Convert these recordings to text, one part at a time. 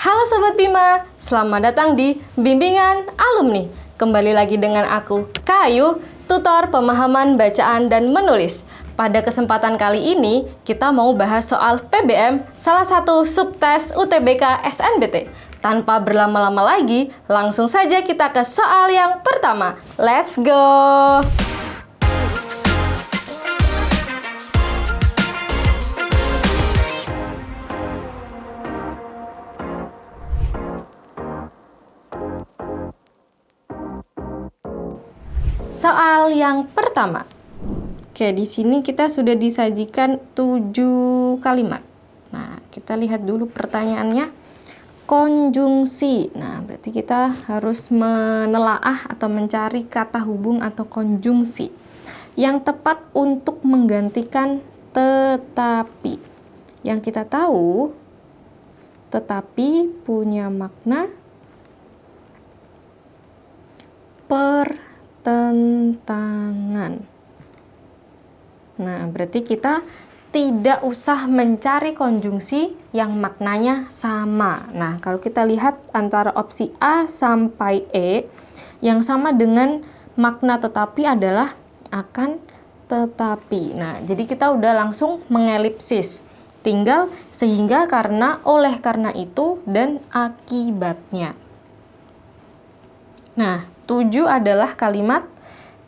Halo Sobat Bima, selamat datang di Bimbingan Alumni. Kembali lagi dengan aku, Kayu, tutor pemahaman bacaan dan menulis. Pada kesempatan kali ini, kita mau bahas soal PBM, salah satu subtes UTBK SNBT. Tanpa berlama-lama lagi, langsung saja kita ke soal yang pertama. Let's go! Soal yang pertama. Oke, di sini kita sudah disajikan 7 kalimat. Nah, kita lihat dulu pertanyaannya. Konjungsi. Nah, berarti kita harus menelaah atau mencari kata hubung atau konjungsi yang tepat untuk menggantikan tetapi. Yang kita tahu, tetapi punya makna pertentangan. Nah, berarti kita tidak usah mencari konjungsi yang maknanya sama. Nah, kalau kita lihat antara opsi A sampai E, yang sama dengan makna tetapi adalah akan tetapi. Nah, jadi kita udah langsung mengelipsis. Tinggal sehingga, karena, oleh karena itu, dan akibatnya. Nah, 7 adalah kalimat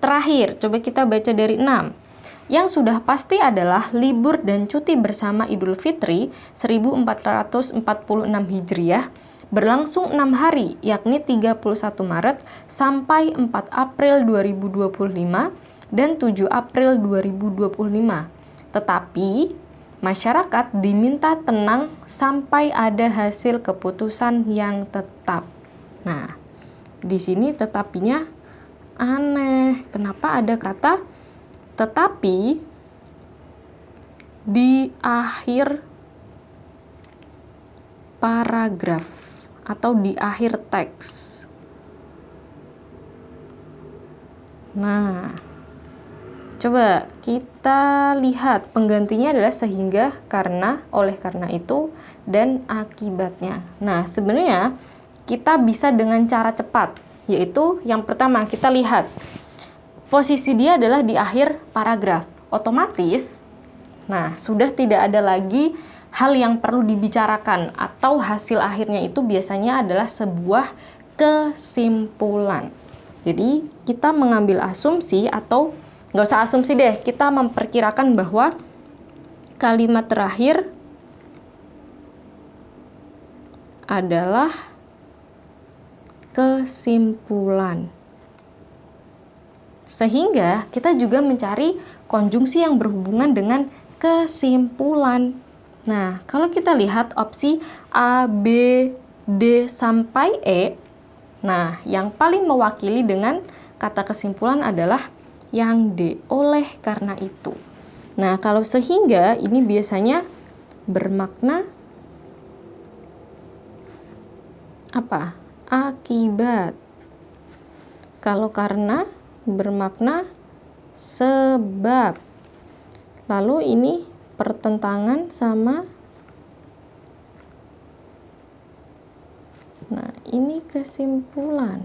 terakhir. Coba kita baca dari 6. Yang sudah pasti adalah libur dan cuti bersama Idul Fitri 1446 Hijriah berlangsung 6 hari, yakni 31 Maret sampai 4 April 2025 dan 7 April 2025. Tetapi masyarakat diminta tenang sampai ada hasil keputusan yang tetap. Nah, di sini tetapinya aneh. Kenapa ada kata tetapi di akhir paragraf atau di akhir teks? Nah, coba kita lihat penggantinya adalah sehingga, karena, oleh karena itu, dan akibatnya. Nah, sebenarnya kita bisa dengan cara cepat, yaitu yang pertama kita lihat posisi dia adalah di akhir paragraf. Otomatis, nah, sudah tidak ada lagi hal yang perlu dibicarakan, atau hasil akhirnya itu biasanya adalah sebuah kesimpulan. Jadi kita mengambil asumsi, atau nggak usah asumsi deh, kita memperkirakan bahwa kalimat terakhir adalah kesimpulan. Sehingga kita juga mencari konjungsi yang berhubungan dengan kesimpulan. Nah, kalau kita lihat opsi A, B, D sampai E, nah, yang paling mewakili dengan kata kesimpulan adalah yang D, oleh karena itu. Nah, kalau sehingga ini biasanya bermakna apa? Akibat. Kalau karena bermakna sebab. Lalu ini pertentangan sama, nah, ini kesimpulan.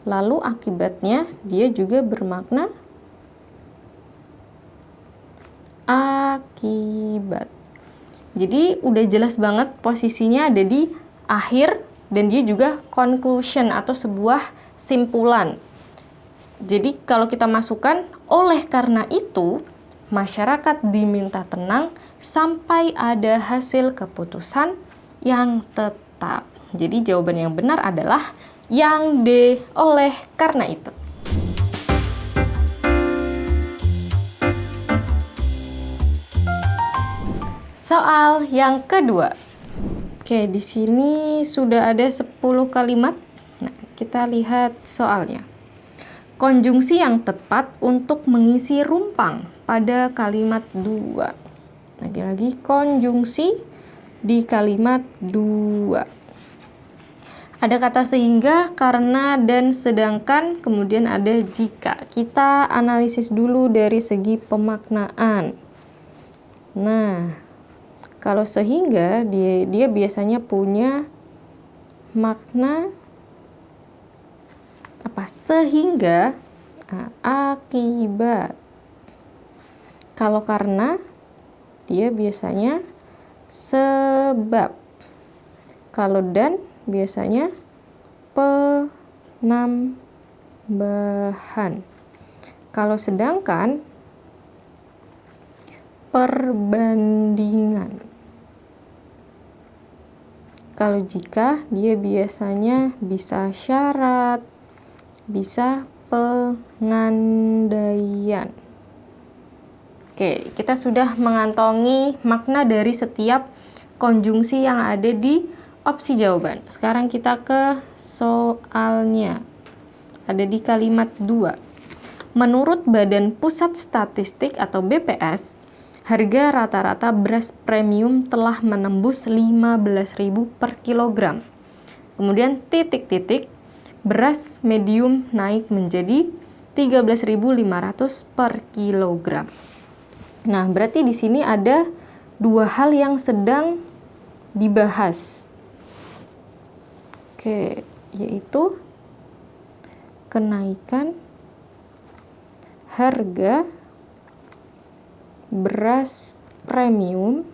Lalu akibatnya dia juga bermakna akibat. Jadi udah jelas banget posisinya ada di akhir, dan dia juga conclusion atau sebuah simpulan. Jadi kalau kita masukkan oleh karena itu, masyarakat diminta tenang sampai ada hasil keputusan yang tetap. Jadi jawaban yang benar adalah yang D, oleh karena itu. Soal yang kedua. Oke, di sini sudah ada 10 kalimat. Nah, kita lihat soalnya. Konjungsi yang tepat untuk mengisi rumpang pada kalimat 2. Lagi-lagi konjungsi di kalimat 2. Ada kata sehingga, karena, dan sedangkan, kemudian ada jika. Kita analisis dulu dari segi pemaknaan. Nah, Kalau sehingga dia biasanya punya makna apa? Sehingga, akibat. Kalau karena dia biasanya sebab. Kalau dan biasanya penambahan. Kalau sedangkan perbandingan. Kalau jika dia biasanya bisa syarat, bisa pengandaian. Oke, kita sudah mengantongi makna dari setiap konjungsi yang ada di opsi jawaban. Sekarang kita ke soalnya. Ada di kalimat 2. Menurut Badan Pusat Statistik atau BPS, harga rata-rata beras premium telah menembus 15.000 per kilogram. Kemudian titik-titik, beras medium naik menjadi 13.500 per kilogram. Nah, berarti di sini ada dua hal yang sedang dibahas. Oke, yaitu kenaikan harga beras premium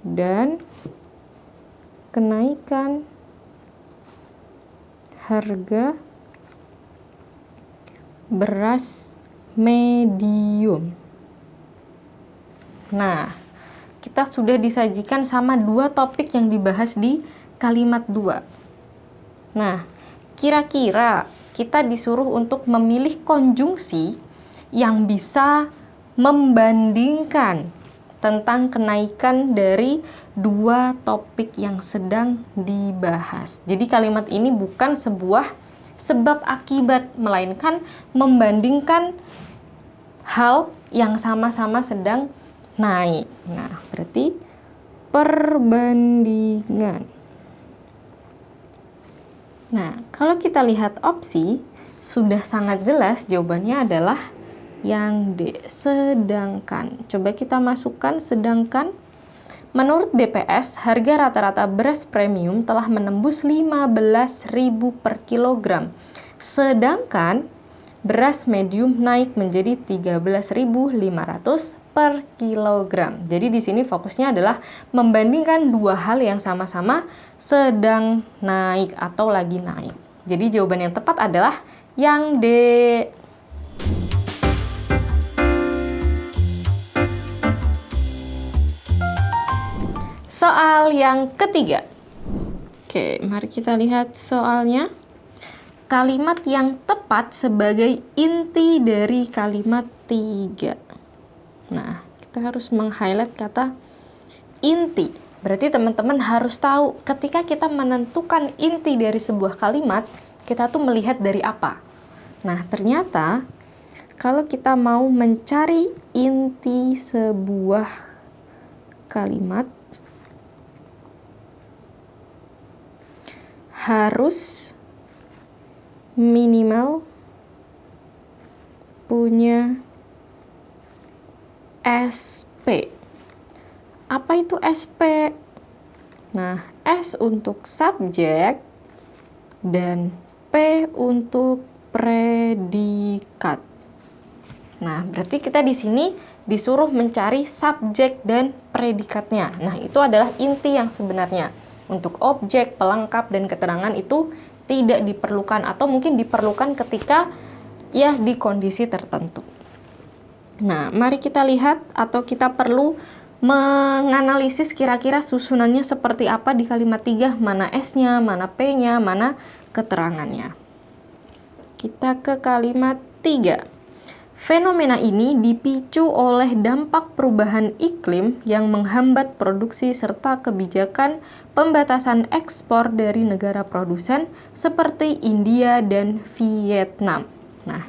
dan kenaikan harga beras medium. Nah, kita sudah disajikan sama dua topik yang dibahas di kalimat 2. Nah, kira-kira kita disuruh untuk memilih konjungsi yang bisa membandingkan tentang kenaikan dari dua topik yang sedang dibahas. Jadi kalimat ini bukan sebuah sebab akibat, melainkan membandingkan hal yang sama-sama sedang naik. Nah, berarti perbandingan. Nah, kalau kita lihat opsi, sudah sangat jelas jawabannya adalah yang D, sedangkan. Coba kita masukkan sedangkan. Menurut BPS, harga rata-rata beras premium telah menembus 15.000 per kilogram. Sedangkan beras medium naik menjadi 13.500 per kilogram. Jadi di sini fokusnya adalah membandingkan dua hal yang sama-sama sedang naik atau lagi naik. Jadi jawaban yang tepat adalah yang D. Soal yang ketiga. Oke, mari kita lihat soalnya. Kalimat yang tepat sebagai inti dari kalimat 3. Nah, kita harus meng-highlight kata inti. Berarti teman-teman harus tahu ketika kita menentukan inti dari sebuah kalimat, kita tuh melihat dari apa. Nah, ternyata kalau kita mau mencari inti sebuah kalimat, harus minimal punya SP. Apa itu SP? Nah, S untuk subjek dan P untuk predikat. Nah, berarti kita di sini disuruh mencari subjek dan predikatnya. Nah, itu adalah inti yang sebenarnya. Untuk objek, pelengkap, dan keterangan itu tidak diperlukan atau mungkin diperlukan ketika ya di kondisi tertentu. Nah, mari kita lihat atau kita perlu menganalisis kira-kira susunannya seperti apa di kalimat 3, mana S-nya, mana P-nya, mana keterangannya. Kita ke kalimat 3. Fenomena ini dipicu oleh dampak perubahan iklim yang menghambat produksi serta kebijakan pembatasan ekspor dari negara produsen seperti India dan Vietnam. Nah,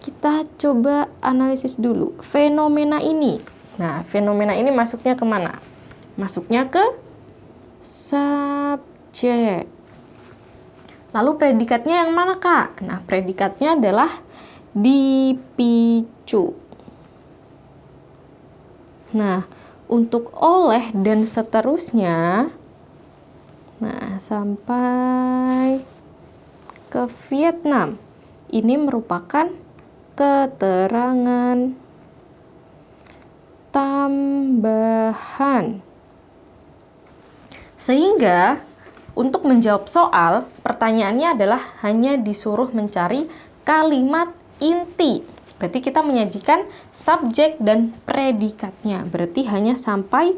kita coba analisis dulu fenomena ini. Nah, fenomena ini masuknya kemana? Masuknya ke subjek. Lalu predikatnya yang mana, Kak? Nah, predikatnya adalah dipicu. Nah, untuk oleh dan seterusnya, nah sampai ke Vietnam, ini merupakan keterangan tambahan. Sehingga untuk menjawab soal, pertanyaannya adalah hanya disuruh mencari kalimat inti. Berarti kita menyajikan subjek dan predikatnya. Berarti hanya sampai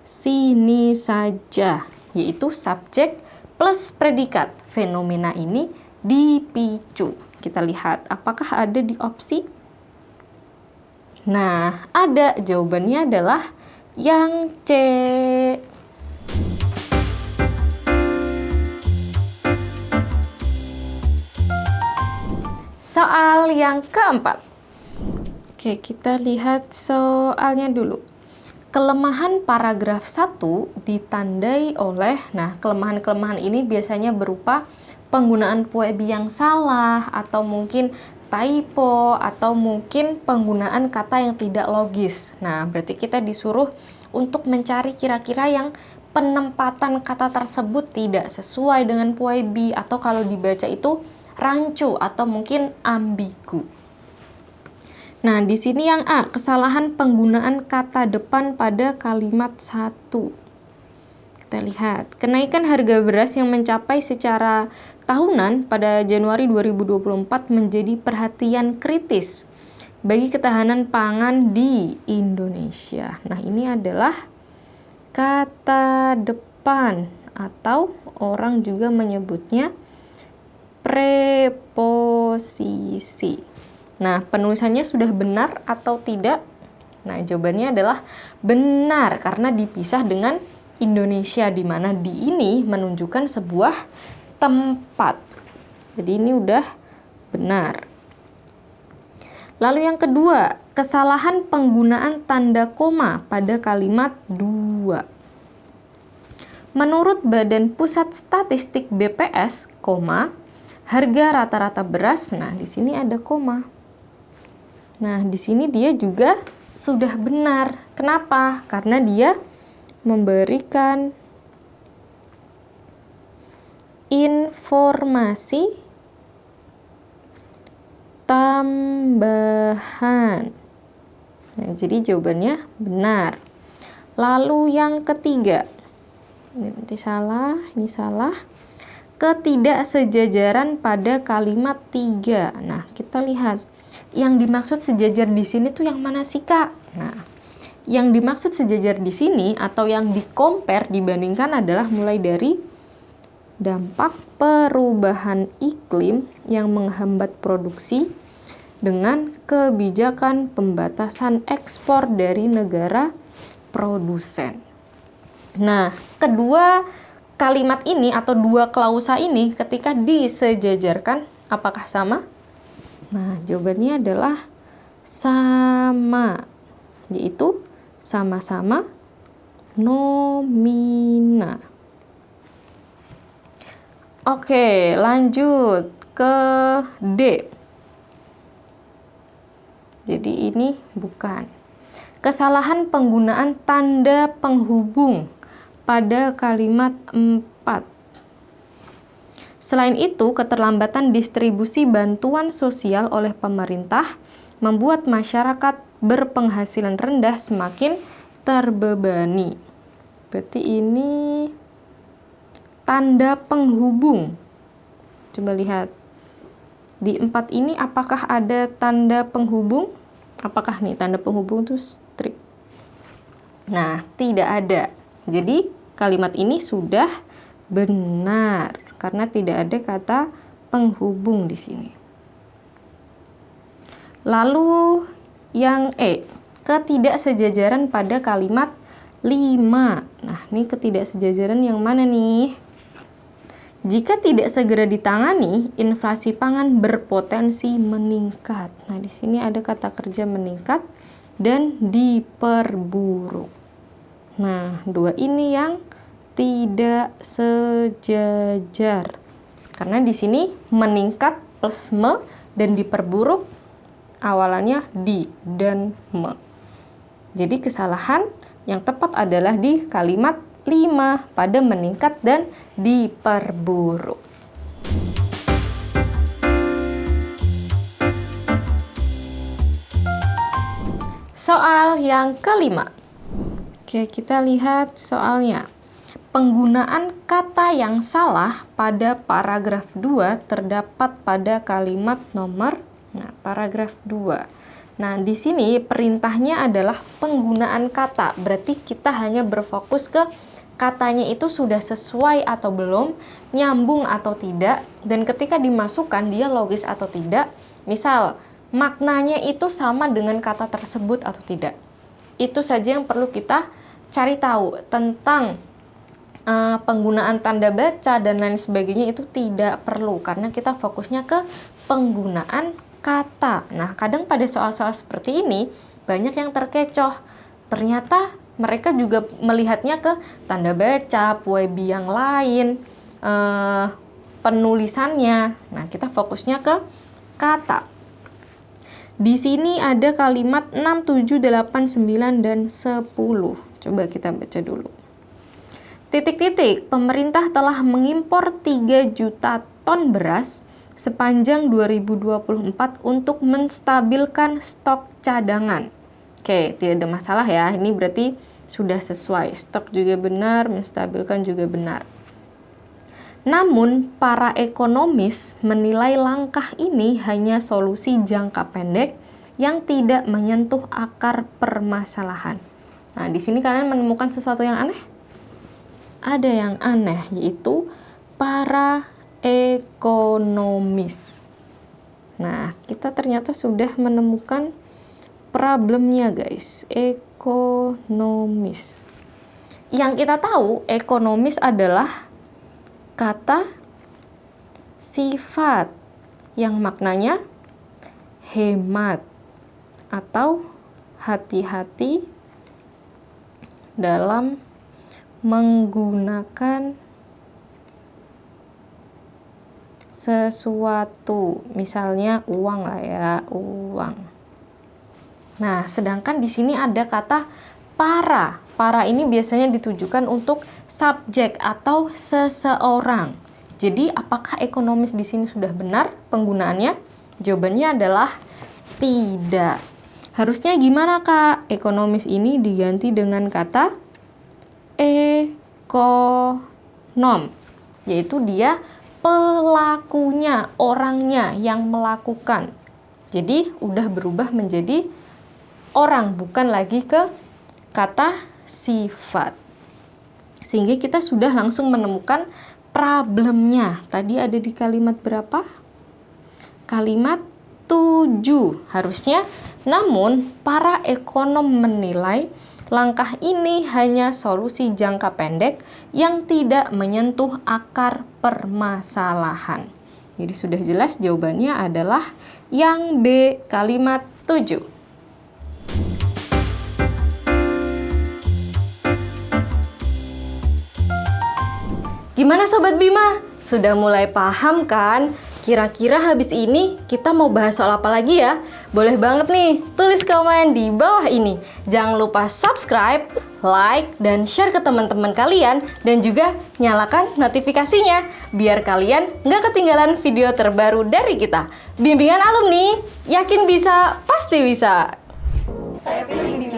sini saja, yaitu subjek plus predikat. Fenomena ini dipicu. Kita lihat apakah ada di opsi. Nah, ada. Jawabannya adalah yang C. Soal yang keempat. Oke, kita lihat soalnya dulu. Kelemahan paragraf 1 ditandai oleh, nah kelemahan-kelemahan ini biasanya berupa penggunaan puebi yang salah, atau mungkin typo, atau mungkin penggunaan kata yang tidak logis. Nah, berarti kita disuruh untuk mencari kira-kira yang penempatan kata tersebut tidak sesuai dengan puebi, atau kalau dibaca itu rancu atau mungkin ambigu. Nah, di sini yang A, kesalahan penggunaan kata depan pada kalimat 1. Kita lihat, kenaikan harga beras yang mencapai secara tahunan pada Januari 2024 menjadi perhatian kritis bagi ketahanan pangan di Indonesia. Nah, ini adalah kata depan atau orang juga menyebutnya preposisi. Nah, penulisannya sudah benar atau tidak? Nah, jawabannya adalah benar karena dipisah dengan Indonesia, di mana di ini menunjukkan sebuah tempat. Jadi ini udah benar. Lalu yang kedua, kesalahan penggunaan tanda koma pada kalimat 2. Menurut Badan Pusat Statistik BPS, harga rata-rata beras, nah di sini ada koma. Nah, di sini dia juga sudah benar. Kenapa? Karena dia memberikan informasi tambahan. Nah, jadi jawabannya benar. Lalu yang ketiga. Ini nanti salah, ini salah. Ketidaksejajaran pada kalimat 3. Nah, kita lihat. Yang dimaksud sejajar di sini tuh yang mana sih, Kak? Nah, yang dimaksud sejajar di sini atau yang di-compare dibandingkan adalah mulai dari dampak perubahan iklim yang menghambat produksi dengan kebijakan pembatasan ekspor dari negara produsen. Nah, kedua kalimat ini atau dua klausa ini ketika disejajarkan apakah sama? Nah, jawabannya adalah sama, yaitu sama-sama nomina. Oke, lanjut ke D. Jadi ini bukan. Kesalahan penggunaan tanda penghubung pada kalimat 4. Selain itu, keterlambatan distribusi bantuan sosial oleh pemerintah membuat masyarakat berpenghasilan rendah semakin terbebani. Berarti ini tanda penghubung. Coba lihat. Di 4 ini apakah ada tanda penghubung? Apakah nih tanda penghubung itu strik? Nah, tidak ada. Jadi, kalimat ini sudah benar karena tidak ada kata penghubung di sini. Lalu yang E, ketidaksejajaran pada kalimat 5. Nah, ini ketidaksejajaran yang mana nih? Jika tidak segera ditangani, inflasi pangan berpotensi meningkat. Nah, di sini ada kata kerja meningkat dan diperburuk. Nah, 2 ini yang tidak sejajar. Karena di sini meningkat plus me dan diperburuk awalannya di dan me. Jadi kesalahan yang tepat adalah di kalimat 5 pada meningkat dan diperburuk. Soal yang kelima. Oke, kita lihat soalnya. Penggunaan kata yang salah pada paragraf 2 terdapat pada kalimat nomor paragraf 2. Nah, di sini perintahnya adalah penggunaan kata. Berarti kita hanya berfokus ke katanya itu sudah sesuai atau belum, nyambung atau tidak, dan ketika dimasukkan dia logis atau tidak. Misal, maknanya itu sama dengan kata tersebut atau tidak. Itu saja yang perlu kita cari tahu. Tentang penggunaan tanda baca dan lain sebagainya itu tidak perlu, karena kita fokusnya ke penggunaan kata. Nah, kadang pada soal-soal seperti ini banyak yang terkecoh. Ternyata mereka juga melihatnya ke tanda baca, puebi yang lain, penulisannya. Nah, kita fokusnya ke kata. Di sini ada kalimat 6, 7, 8, 9, dan 10. Coba kita baca dulu. Titik-titik, pemerintah telah mengimpor 3 juta ton beras sepanjang 2024 untuk menstabilkan stok cadangan. Oke, tidak ada masalah ya. Ini berarti sudah sesuai. Stok juga benar, menstabilkan juga benar. Namun, para ekonomis menilai langkah ini hanya solusi jangka pendek yang tidak menyentuh akar permasalahan. Nah, di sini kalian menemukan sesuatu yang aneh? Ada yang aneh, yaitu para ekonomis. Nah, kita ternyata sudah menemukan problemnya, guys. Ekonomis. Yang kita tahu, ekonomis adalah kata sifat yang maknanya hemat atau hati-hati dalam menggunakan sesuatu, misalnya uang lah ya, uang. Nah, sedangkan di sini ada kata para. Para ini biasanya ditujukan untuk subjek atau seseorang. Jadi, apakah ekonomis di sini sudah benar penggunaannya? Jawabannya adalah tidak. Harusnya gimana, Kak? Ekonomis ini diganti dengan kata ekonom, yaitu dia pelakunya, orangnya yang melakukan. Jadi udah berubah menjadi orang, bukan lagi ke kata sifat. Sehingga kita sudah langsung menemukan problemnya. Tadi ada di kalimat berapa? Kalimat 7 harusnya. Namun para ekonom menilai langkah ini hanya solusi jangka pendek yang tidak menyentuh akar permasalahan. Jadi sudah jelas jawabannya adalah yang B, kalimat 7. Gimana Sobat Bima? Sudah mulai paham kan? Kira-kira habis ini kita mau bahas soal apa lagi ya? Boleh banget nih, tulis komen di bawah ini. Jangan lupa subscribe, like, dan share ke teman-teman kalian. Dan juga nyalakan notifikasinya, biar kalian nggak ketinggalan video terbaru dari kita. Bimbingan alumni, yakin bisa, pasti bisa. Saya pilih